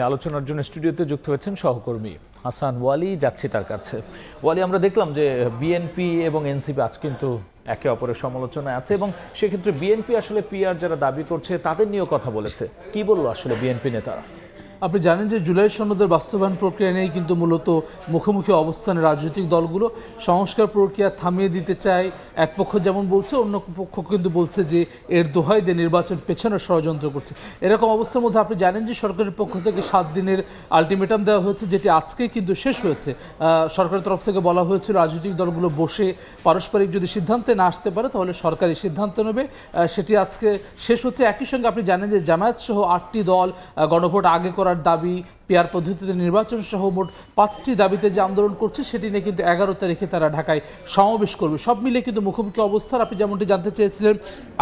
আলোচনার জন্য স্টুডিওতে যুক্ত হয়েছেন সহকর্মী হাসান ওয়ালি। যাচ্ছি তার কাছে। ওয়ালি, আমরা দেখলাম যে বিএনপি এবং এনসিপি আজ কিন্তু একে অপরের সমালোচনায় আছে এবং সেক্ষেত্রে বিএনপি আসলে পিআর যারা দাবি করছে তাদের নিয়েও কথা বলেছে। কি বললো আসলে বিএনপি নেতারা? আপনি জানেন যে জুলাই সনদের বাস্তবায়ন প্রক্রিয়া নিয়েই কিন্তু মূলত মুখোমুখি অবস্থানে রাজনৈতিক দলগুলো সংস্কার প্রক্রিয়া থামিয়ে দিতে চায়। এক পক্ষ যেমন বলছে, অন্য পক্ষ কিন্তু বলছে যে এর দোহাই দিয়ে নির্বাচন পেছানোর ষড়যন্ত্র করছে। এরকম অবস্থার মধ্যে আপনি জানেন যে সরকারের পক্ষ থেকে 7 দিনের আলটিমেটাম দেওয়া হয়েছে, যেটি আজকেই কিন্তু শেষ হয়েছে। সরকারের তরফ থেকে বলা হয়েছিল রাজনৈতিক দলগুলো বসে পারস্পরিক যদি সিদ্ধান্তে না আসতে পারে তাহলে সরকারি সিদ্ধান্ত নেবে। সেটি আজকে শেষ হচ্ছে। একই সঙ্গে আপনি জানেন যে জামায়াত সহ 8টি দল গণভোট আগে করার দাবি, পিআর পদ্ধতিতে নির্বাচন সহ মোট 5টি দাবিতে যে আন্দোলন করছে সেটি নিয়ে কিন্তু 11 তারিখে তারা ঢাকায় সমাবেশ করবে। সব মিলে কিন্তু মুখোমুখি অবস্থার আপনি যেমনটি জানতে চেয়েছিলেন,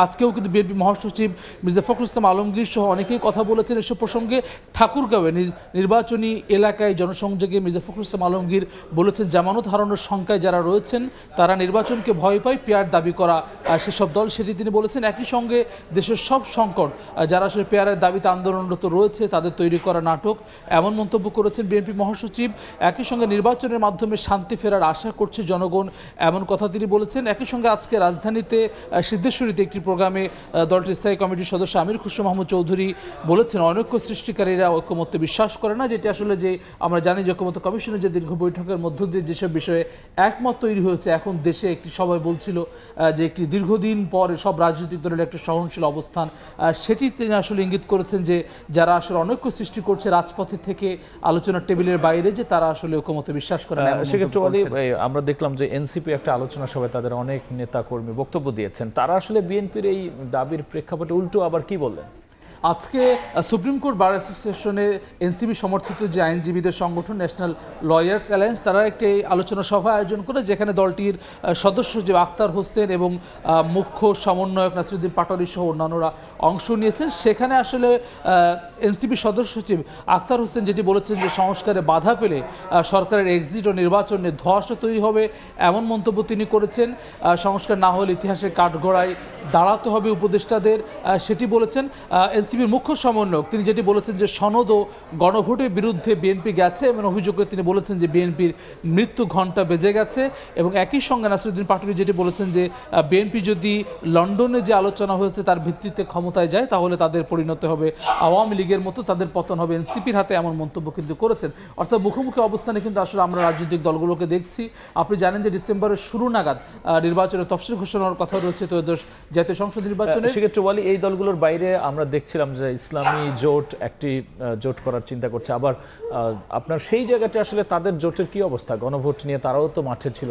আজকেও কিন্তু বিএনপি মহাসচিব মির্জা ফখরুল ইসলাম আলমগীর সহ অনেকেই কথা বলেছেন এসব প্রসঙ্গে। ঠাকুরগাঁওয়ে নির্বাচনী এলাকায় জনসংযোগে মির্জা ফখরুল ইসলাম আলমগীর বলেছেন জামানত হারানোর শঙ্কায় যারা রয়েছেন তারা নির্বাচনকে ভয় পায়, পিআর দাবি করা সেসব দল, সেটি তিনি বলেছেন। একই সঙ্গে দেশের সব সংকট যারা আসলে পিআরের দাবিতে আন্দোলনরত রয়েছে তাদের তৈরি করা নাটক, এমন মন্তব্য করেছেন বিএনপি মহাসচিব। একই সঙ্গে নির্বাচনের মাধ্যমে শান্তি ফেরার আশা করছে জনগণ, এমন কথা তিনি বলেছেন। একই সঙ্গে আজকে রাজধানীতে সিদ্ধেশ্বরীতে একটি প্রোগ্রামে দলটির স্থায়ী কমিটির সদস্য আমির খুসরো মাহমুদ চৌধুরী বলেছেন অনৈক্য সৃষ্টিকারীরা ঐক্যমত্যে বিশ্বাস করে না, যেটি আসলে যে আমরা জানি যে ঐক্যমত্য কমিশনের যে দীর্ঘ বৈঠকের মধ্য দিয়ে যেসব বিষয়ে একমত তৈরি হয়েছে, এখন দেশে একটি সবাই বলছিল যে একটি দীর্ঘদিন পরে সব রাজনৈতিক দলের একটা সহনশীল অবস্থান, সেটি তিনি আসলে ইঙ্গিত করেছেন যে যারা আসলে অনৈক্য সৃষ্টি করছে রাজপথে থেকে আলোচনার টেবিলের বাইরে, যে তারা আসলে ঐক্যমত্যে বিশ্বাস করে না। সেক্ষেত্রে আমরা দেখলাম যে এনসিপি একটা আলোচনা সভায় তাদের অনেক নেতা কর্মী বক্তব্য দিয়েছেন, তারা আসলে বিএনপির এই দাবির প্রেক্ষাপটে উল্টো আবার কি বললেন? আজকে সুপ্রিম কোর্ট বার অ্যাসোসিয়েশনে এনসিপি সমর্থিত যে আইনজীবীদের সংগঠন ন্যাশনাল লয়ার্স অ্যালায়েন্স তারা একটি আলোচনা সভা আয়োজন করে, যেখানে দলটির সদস্য যে আখতার হোসেন এবং মুখ্য সমন্বয়ক নাসিরুদ্দিন পাটোয়ারি সহ অন্যান্যরা অংশ নিয়েছেন। সেখানে আসলে এনসিপি সদস্য সচিব আখতার হোসেন যেটি বলেছেন যে সংস্কারে বাধা পেলে সরকারের এক্সিট ও নির্বাচনে ধোঁয়াশা তৈরি হবে, এমন মন্তব্য তিনি করেছেন। সংস্কার না হলে ইতিহাসের কাঠগড়ায় দাঁড়াতে হবে উপদেষ্টাদের, সেটি বলেছেন। এনসিপির মুখ্য সমন্বয়ক তিনি যেটি বলেছেন যে সনদ ও গণভোটের বিরুদ্ধে বিএনপি গেছে এবং অভিযোগে তিনি বলেছেন যে বিএনপির মৃত্যু ঘণ্টা বেজে গেছে। এবং একই সঙ্গে নাসিরুদ্দিন পাটোয়ারি যেটি বলেছেন যে বিএনপি যদি লন্ডনে যে আলোচনা হয়েছে তার ভিত্তিতে ক্ষমতায় যায় তাহলে তাদের পরিণত হবে আওয়ামী লীগের মতো, তাদের পতন হবে এনসিপির হাতে, এমন মন্তব্য কিন্তু করেছেন। অর্থাৎ মুখোমুখি অবস্থানে কিন্তু আসলে আমরা রাজনৈতিক দলগুলোকে দেখছি। আপনি জানেন যে ডিসেম্বরের শুরু নাগাদ নির্বাচনের তফসিল ঘোষণার কথা রয়েছে ত্রয়োদশ জাতীয় সংসদ নির্বাচনে। সেক্ষেত্রে বলি এই দলগুলোর বাইরে আমরা দেখছিলাম যে ইসলামী জোট একটি জোট করার চিন্তা করছে, আবার আপনার সেই জায়গাটা আসলে তাদের জোটের কি অবস্থা? গণভোট নিয়ে তারাও তো মাঠে ছিল।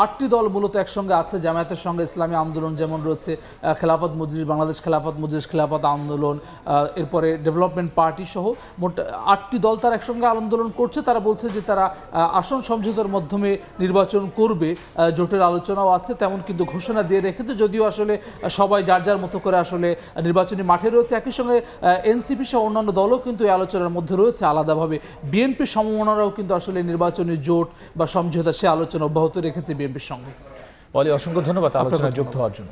8টি দল মূলত একসঙ্গে আছে, জামায়াতের সঙ্গে ইসলামী আন্দোলন যেমন রয়েছে, খেলাফত মজলিস, বাংলাদেশ খেলাফত মজলিস, খেলাফত আন্দোলন, এরপরে ডেভেলপমেন্ট পার্টি সহ মোট 8টি দল তারা একসঙ্গে আন্দোলন করছে। তারা বলছে যে তারা আসন সমঝোতার মাধ্যমে নির্বাচন করবে, জোটের আলোচনাও আছে, তেমন কিন্তু ঘোষণা দিয়ে রেখেছে, যদিও আসলে সবাই যার যার মতো করে আসলে নির্বাচনী মাঠে রয়েছে। একই সঙ্গে এনসিপি সহ অন্যান্য দলও কিন্তু এই আলোচনার মধ্যে রয়েছে আলাদাভাবে। বিএনপি সমমনারাও কিন্তু আসলে নির্বাচনী জোট বা সমঝোতা সে আলোচনা অব্যাহত রেখেছে বিএনপির সঙ্গে। অসংখ্য ধন্যবাদ আলোচনায় যুক্ত হওয়ার জন্য।